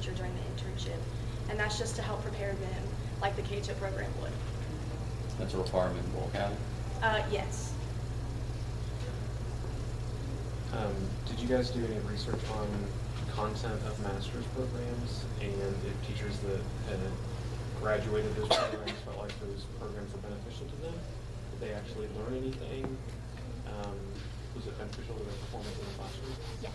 teacher during the internship. And that's just to help prepare them like the KHO program would. That's a requirement in Bull County? Yes. Did you guys do any research on content of master's programs and if teachers that had graduated those programs felt like those programs were beneficial to them? Did they actually learn anything? Was it beneficial to their performance in the classroom? Yes,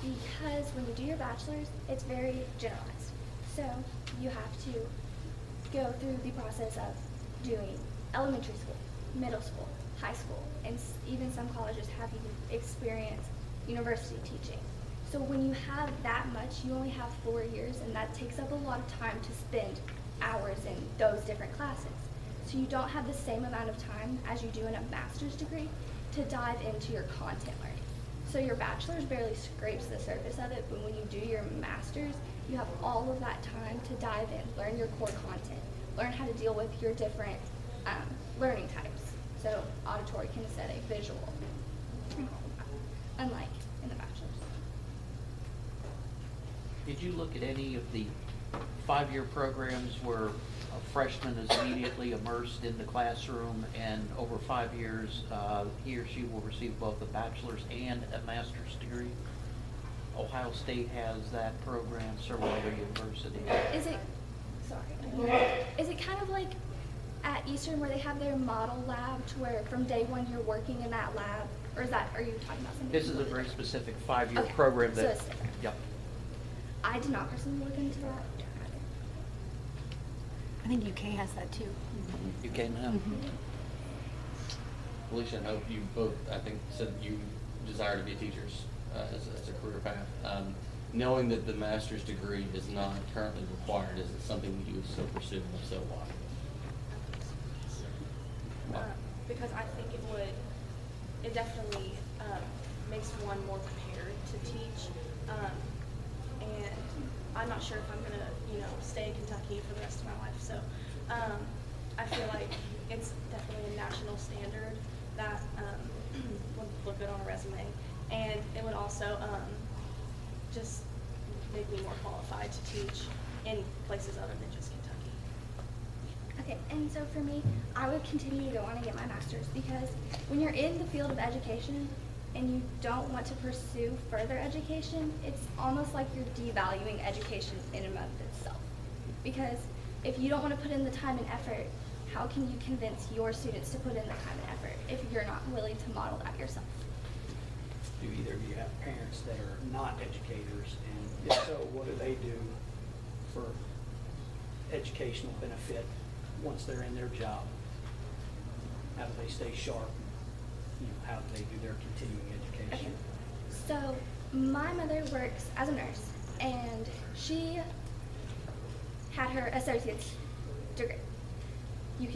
because when you do your bachelor's, it's very generalized. So you have to go through the process of doing elementary school, middle school, high school, and even some colleges have even experienced university teaching. So when you have that much, you only have 4 years, and that takes up a lot of time to spend hours in those different classes. So you don't have the same amount of time as you do in a master's degree to dive into your content learning. So your bachelor's barely scrapes the surface of it, but when you do your master's, you have all of that time to dive in, learn your core content, learn how to deal with your different learning types. So auditory, kinesthetic, visual, unlike in the bachelor's. Did you look at any of the 5-year programs where a freshman is immediately immersed in the classroom and over 5 years he or she will receive both a bachelor's and a master's degree? Ohio State has that program, several other universities. Is it kind of like at Eastern where they have their model lab to where from day one you're working in that lab? Or are you talking about something? This is a very specific 5-year Okay, program so that, it's different. yep. I did not personally look into that. I think UK has that too. You can now. Alicia and Hope, you both, I think, said you desire to be teachers as a career path. Knowing that the master's degree is not currently required, is it something you would still pursue, and if so, why? Because I think it definitely makes one more prepared to teach. And I'm not sure if I'm gonna, stay in Kentucky for the rest of my life. So I feel like it's definitely a national standard that would look good on a resume. And it would also just make me more qualified to teach in places other than just Kentucky. Okay, and so for me, I would continue to go on and get my master's because when you're in the field of education and you don't want to pursue further education, it's almost like you're devaluing education in and of itself. Because if you don't want to put in the time and effort, how can you convince your students to put in the time and effort if you're not willing to model that yourself? Do either of you have parents that are not educators, and if so, what do they do for educational benefit once they're in their job? How do they stay sharp? How do they do their continuing education? Okay. So my mother works as a nurse, and she had her associate's degree. You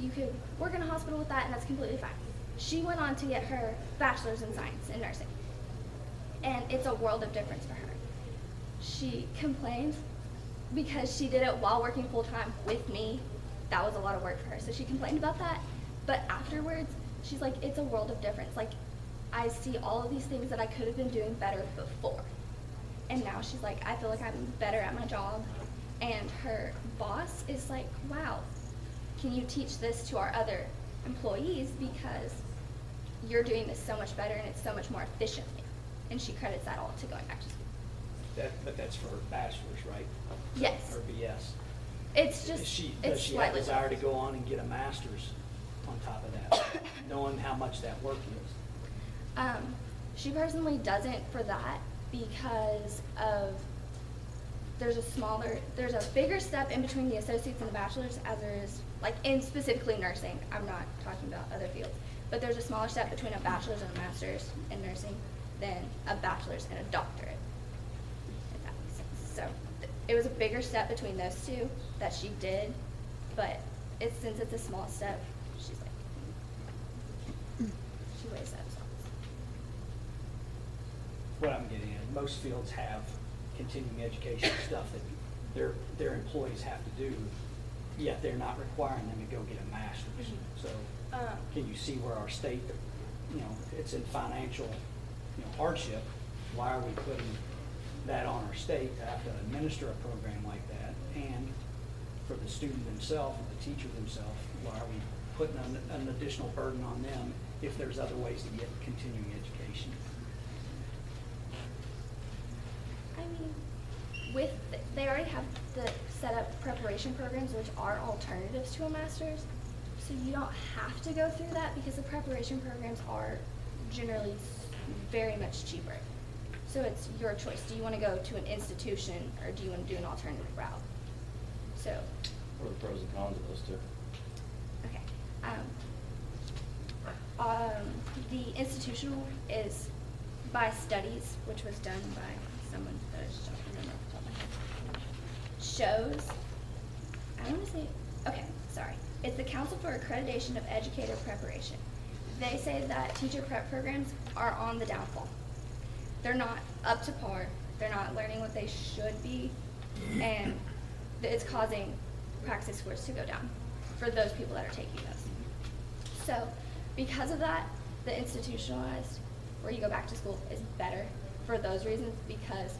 could work in a hospital with that, and that's completely fine. She went on to get her bachelor's in science in nursing, and it's a world of difference for her. She complained because she did it while working full-time with me. That was a lot of work for her, so she complained about that. But afterwards, she's like, it's a world of difference. Like, I see all of these things that I could have been doing better before. And now she's like, I feel like I'm better at my job. And her boss is like, wow, can you teach this to our other employees because you're doing this so much better and it's so much more efficiently. And she credits that all to going back to school. But that's for her bachelor's, right? Yes. Her BS. It's just, Does she it's have slightly desire to go on and get a master's on top of that, knowing how much that work is? She personally doesn't for that because of there's a bigger step in between the associates and the bachelor's as there is, like in specifically nursing. I'm not talking about other fields, but there's a smaller step between a bachelor's and a master's in nursing than a bachelor's and a doctorate, if that makes sense. So it was a bigger step between those two that she did, but since it's a small step, she's like, she weighs that as well. What I'm getting at, most fields have continuing education stuff that their employees have to do, yet they're not requiring them to go get a master's. So can you see where our state, it's in financial hardship? Why are we putting that on our state to have to administer a program like that, and for the student themselves and the teacher themselves, why are we putting an additional burden on them if there's other ways to get continuing education? I mean, they already have the set up preparation programs, which are alternatives to a master's. So you don't have to go through that because the preparation programs are generally very much cheaper. So it's your choice. Do you want to go to an institution or do you want to do an alternative route? So, What are the pros and cons of those two? okay. The institutional is by studies, which was done by someone that I just don't remember off the top of my head. Shows, I want to say, okay, sorry. It's the Council for Accreditation of Educator Preparation. They say that teacher prep programs are on the downfall. They're not up to par. They're not learning what they should be, and it's causing practice scores to go down for those people that are taking those. So because of that, the institutionalized, where you go back to school, is better for those reasons, because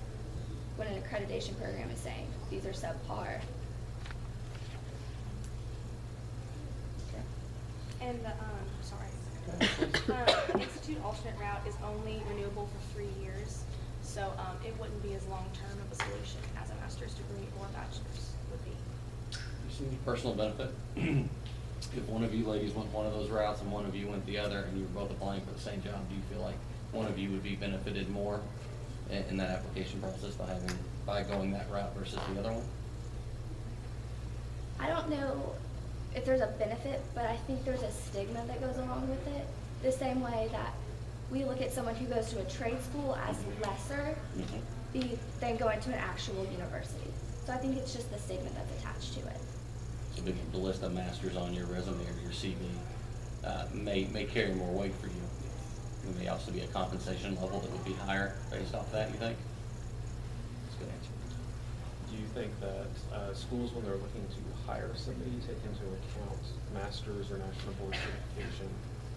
when an accreditation program is saying these are subpar. And the institute alternate route is only renewable for 3 years, so it wouldn't be as long-term of a solution as a master's degree or a bachelor's would be. You see any personal benefit? If one of you ladies went one of those routes and one of you went the other, and you were both applying for the same job, do you feel like one of you would be benefited more in that application process by going that route versus the other one? I don't know if there's a benefit, but I think there's a stigma that goes along with it. The same way that we look at someone who goes to a trade school as lesser than going to an actual university. So I think it's just the stigma that's attached to it. So the list of masters on your resume or your CV may carry more weight for you. There may also be a compensation level that would be higher based off that, you think? That's a good answer. Do you think that schools, when they're looking to hire somebody, take into account master's or national board certification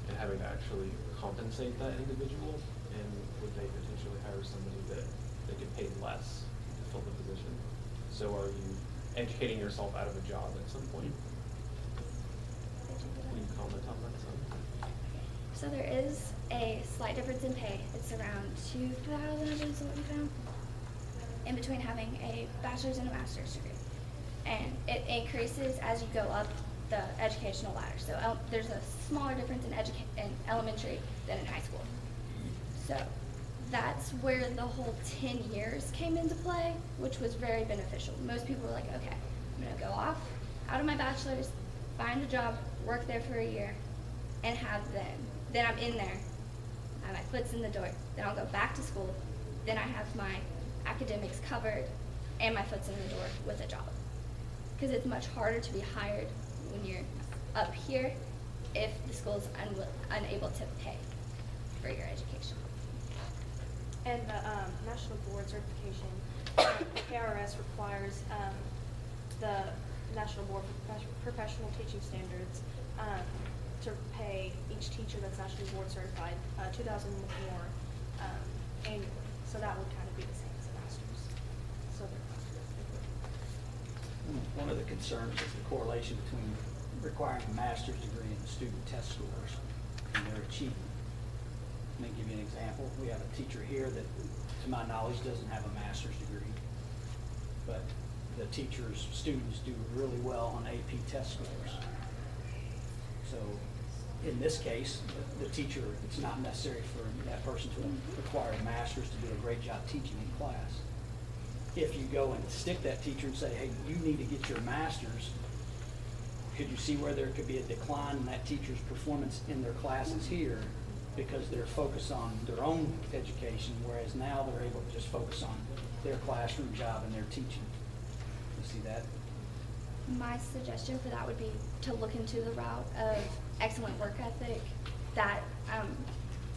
and having to actually compensate that individual? And would they potentially hire somebody that they could pay less to fill the position? So are you educating yourself out of a job at some point? Can you comment on that some? So there is a slight difference in pay. It's around $2,000, I believe is what we found, in between having a bachelor's and a master's degree. And it increases as you go up the educational ladder. So there's a smaller difference in elementary than in high school. So that's where the whole 10 years came into play, which was very beneficial. Most people were like, okay, I'm gonna go off, out of my bachelor's, find a job, work there for a year, and have then I'm in there, I have my foot's in the door, then I'll go back to school, then I have my academics covered, and my foot's in the door with a job. Because it's much harder to be hired when you're up here if the school is unable to pay for your education. And the National Board Certification, KRS requires the National Board for Professional Teaching Standards to pay each teacher that's nationally board certified $2,000 more annually. So that would kind of be the same as a master's. So One of the concerns is the correlation between requiring a master's degree and the student test scores and their achievement. Let me give you an example. We have a teacher here that, to my knowledge, doesn't have a master's degree, but the teacher's students do really well on AP test scores. So in this case, the teacher, it's not necessary for that person to require a master's to do a great job teaching in class. If you go and stick that teacher and say, hey, you need to get your master's, could you see where there could be a decline in that teacher's performance in their classes here because they're focused on their own education, whereas now they're able to just focus on their classroom job and their teaching? You see that? My suggestion for that would be to look into the route of excellent work ethic, that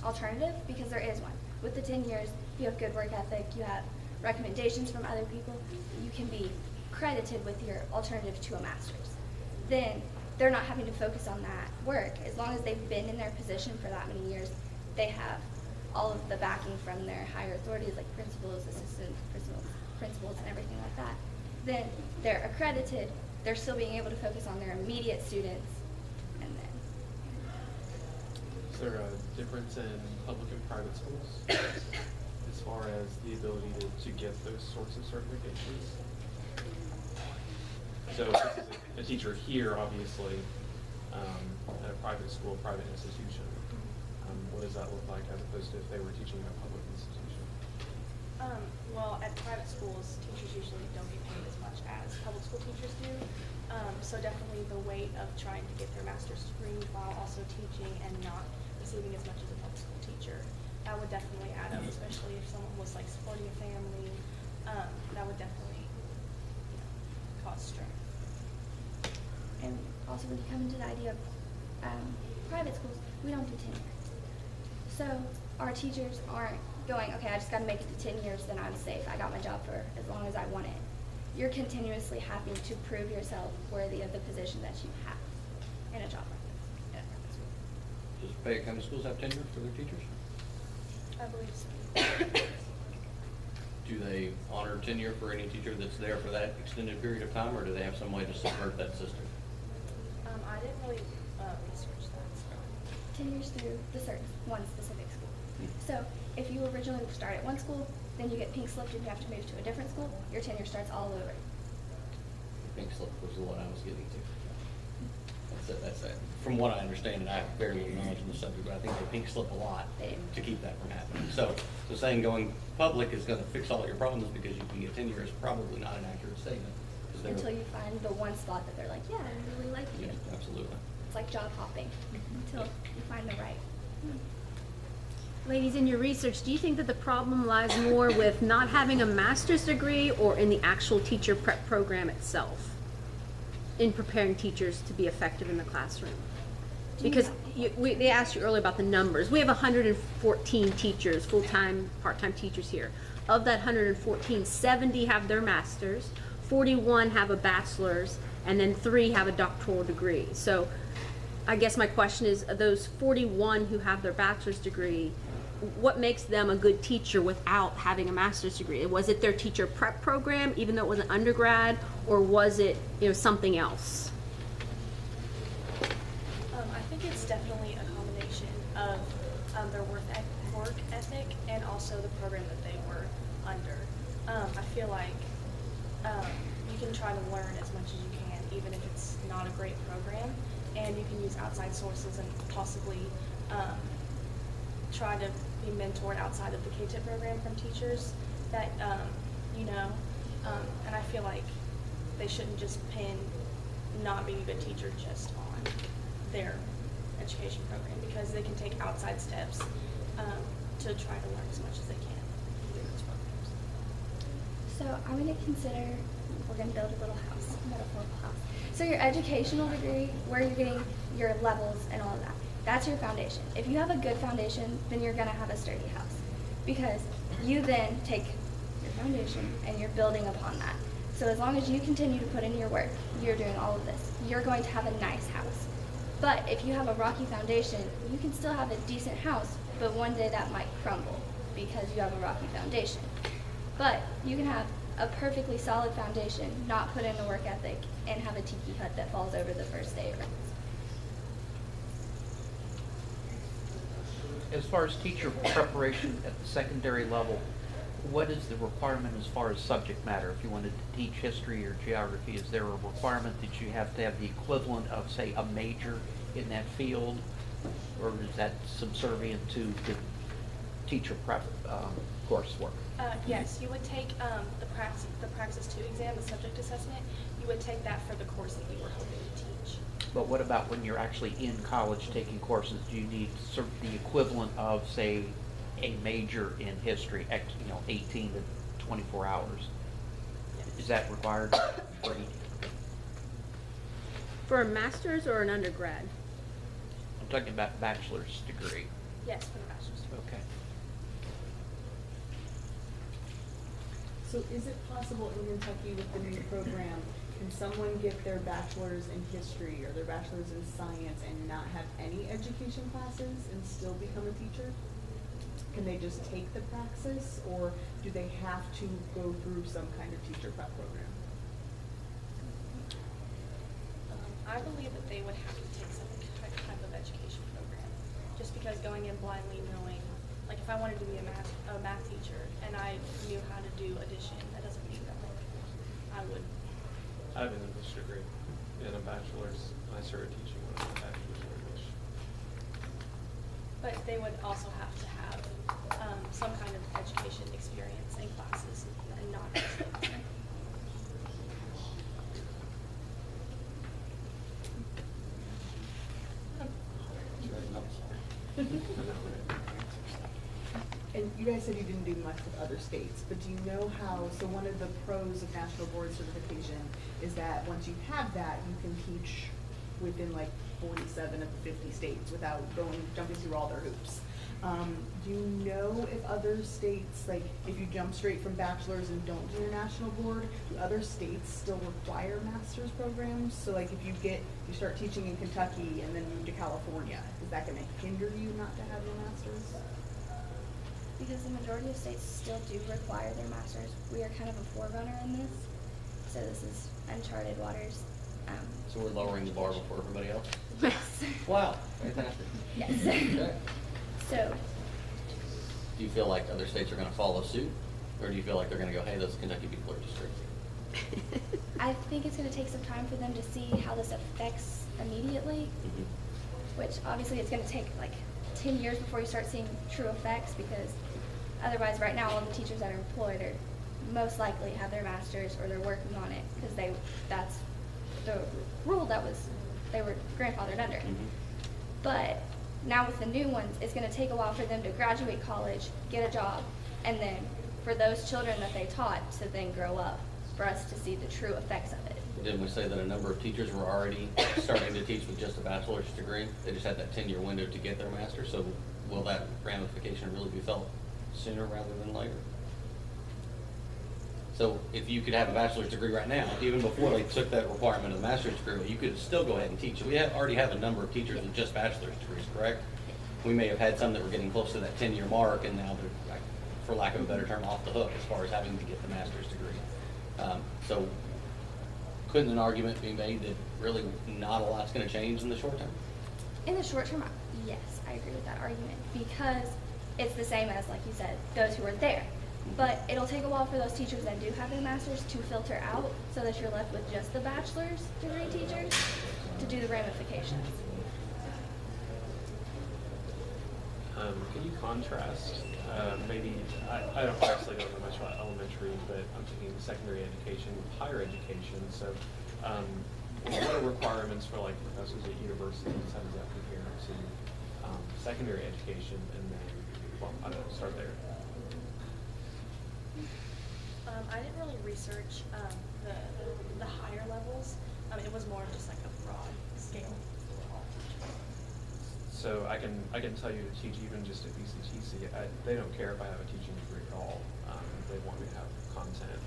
alternative, because there is one. With the 10 years, you have good work ethic, you have recommendations from other people, you can be credited with your alternative to a master's. Then they're not having to focus on that work. As long as they've been in their position for that many years, they have all of the backing from their higher authorities like principals, assistant principals, and everything like that, then they're accredited. They're still being able to focus on their immediate students, and then Is there a difference in public and private schools as far as the ability to get those sorts of certifications? So if this is a teacher here, obviously, at a private school, private institution, what does that look like as opposed to if they were teaching in a public institution? Well, at private schools, teachers usually don't get paid as much as public school teachers do. So definitely the weight of trying to get their master's degree while also teaching and not receiving as much as a public school teacher, that would definitely add up, especially if someone was like supporting a family. That would definitely, cause strain. and also when you come into the idea of private schools, we don't do tenure. So our teachers aren't going, okay, I just got to make it to 10 years, then I'm safe. I got my job for as long as I want it. You're continuously having to prove yourself worthy of the position that you have in a job like this, in a private school. Does Fayette County Schools have tenure for their teachers? I believe so. Do they honor tenure for any teacher that's there for that extended period of time, or do they have some way to subvert that system? I didn't really research that. So. Tenure's through one specific school. So if you originally start at one school, then you get pink slipped and you have to move to a different school, your tenure starts all over. Pink slip was what I was getting to. That's it. From what I understand, and I have very little knowledge of the subject, but I think they pink slip a lot to keep that from happening. So saying going public is going to fix all your problems because you can get tenure is probably not an accurate statement. Until you find the one spot that they're like, yeah, I really like you. Yeah, absolutely. It's like job hopping until you find the right. Ladies, in your research, do you think that the problem lies more with not having a master's degree or in the actual teacher prep program itself in preparing teachers to be effective in the classroom? Because they asked you earlier about the numbers. We have 114 teachers, full-time, part-time teachers here. Of that 114, 70 have their master's, 41 have a bachelor's, and then 3 have a doctoral degree. So I guess my question is, those 41 who have their bachelor's degree, what makes them a good teacher without having a master's degree? Was it their teacher prep program, even though it was an undergrad, or was it something else? I think it's definitely a combination of their work ethic and also the program that they were under. I feel like you can try to learn as much as you can, even if it's not a great program, and you can use outside sources and possibly try to be mentored outside of the K-TIP program from teachers that and I feel like they shouldn't just pin not being a good teacher just on their education program, because they can take outside steps to try to learn as much as they can through those programs. So I'm going to consider, we're going to build a little house, a metaphorical house. So your educational degree, where you're getting your levels and all of that, that's your foundation. If you have a good foundation, then you're going to have a sturdy house, because you then take your foundation and you're building upon that. So as long as you continue to put in your work, you're doing all of this, you're going to have a nice house. But if you have a rocky foundation, you can still have a decent house, but one day that might crumble because you have a rocky foundation. But you can have a perfectly solid foundation, not put in the work ethic, and have a tiki hut that falls over the first day it rains. As far as teacher preparation at the secondary level, what is the requirement as far as subject matter? If you wanted to teach history or geography, is there a requirement that you have to have the equivalent of, say, a major in that field? Or is that subservient to the teacher prep coursework? Yes, you would take the Praxis 2 exam, the subject assessment. You would take that for the course that you were hoping to teach. But what about when you're actually in college taking courses? Do you need the equivalent of, say, a major in history, 18 to 24 hours? Is that required for For a master's or an undergrad? I'm talking about bachelor's degree. Yes, for the bachelor's degree. Okay. So is it possible in Kentucky with the new program, can someone get their bachelor's in history or their bachelor's in science and not have any education classes and still become a teacher? Can they just take the praxis, or do they have to go through some kind of teacher prep program? I believe that they would have to take some type of education program, just because going in blindly knowing, like if I wanted to be a math teacher and I knew how to do addition, that doesn't mean that I would. I have an English degree and a bachelor's. I started teaching when I was a bachelor's in English. But they would also have to have some kind of education experience in classes and not just. And you guys said you didn't do much with other states, but do you know how, so one of the pros of National Board Certification is that once you have that, you can teach within like 47 of the 50 states without jumping through all their hoops. Do you know if other states, like if you jump straight from bachelor's and don't do your national board, do other states still require master's programs? So like if you start teaching in Kentucky and then move to California, is that gonna hinder you not to have your master's? Because the majority of states still do require their masters. We are kind of a forerunner in this, so this is uncharted waters. So we're lowering the bar before everybody else? Yes. Wow, fantastic. Yes. Okay. So, Do you feel like other states are gonna follow suit? Or do you feel like they're gonna go, hey, those Kentucky people are just crazy? I think it's going to take some time for them to see how this affects immediately, which obviously it's going to take like 10 years before you start seeing true effects, because otherwise right now all the teachers that are employed are most likely have their masters or they're working on it because that's the rule that they were grandfathered under. But now with the new ones, it's going to take a while for them to graduate college, get a job, and then for those children that they taught to then grow up, for us to see the true effects of it. Didn't we say that a number of teachers were already starting to teach with just a bachelor's degree? They just had that 10-year window to get their master's, so will that ramification really be felt sooner rather than later? So if you could have a bachelor's degree right now, even before they took that requirement of the master's degree, you could still go ahead and teach. We already have a number of teachers with just bachelor's degrees, correct? We may have had some that were getting close to that 10-year mark, and now they're, like, for lack of a better term, off the hook as far as having to get the master's degree. So couldn't an argument be made that really not a lot's going to change in the short term? In the short term, yes, I agree with that argument, because it's the same as, like you said, those who are there. But it'll take a while for those teachers that do have their masters to filter out, so that you're left with just the bachelor's degree teachers to do the ramifications. Can you contrast, maybe, I don't actually don't know much about elementary, but I'm thinking secondary education, higher education. So what are requirements for like professors at universities? How does that compare to secondary education? And then, well, I don't know, start there. I didn't really research the higher levels. It was more just like a broad scale. So I can tell you to teach even just at BCTC, they don't care if I have a teaching degree at all. They want me to have content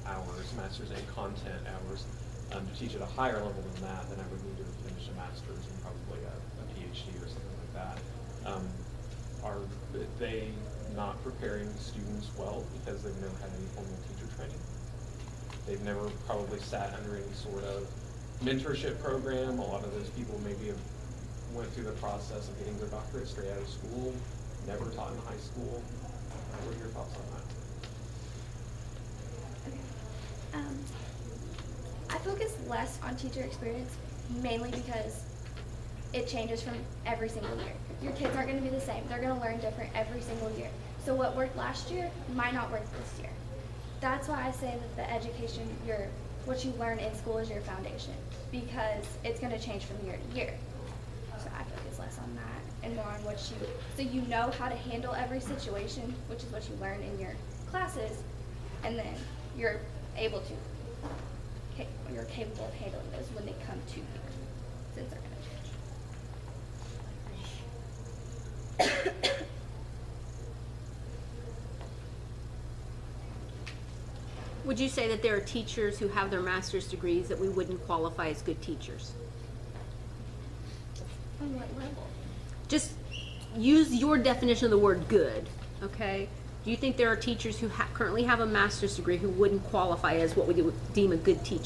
hours, master's in content hours. To teach at a higher level than that, then I would need to have finished a master's and probably a PhD or something like that. Are they not preparing students well because they've never had any formal teacher training? They've never probably sat under any sort of mentorship program. A lot of those people maybe have went through the process of getting their doctorate straight out of school, never taught in high school. What are your thoughts on that? I focus less on teacher experience, mainly because it changes from every single year. Your kids aren't going to be the same. They're going to learn different every single year. So what worked last year might not work this year. That's why I say that the education, what you learn in school is your foundation, because it's going to change from year to year. So I focus less on that and more on so you know how to handle every situation, which is what you learn in your classes, and then you're capable of handling those when they come to you, since they're going to change. Would you say that there are teachers who have their master's degrees that we wouldn't qualify as good teachers? On what level? Just use your definition of the word good, okay? Do you think there are teachers who currently have a master's degree who wouldn't qualify as what we would deem a good teacher?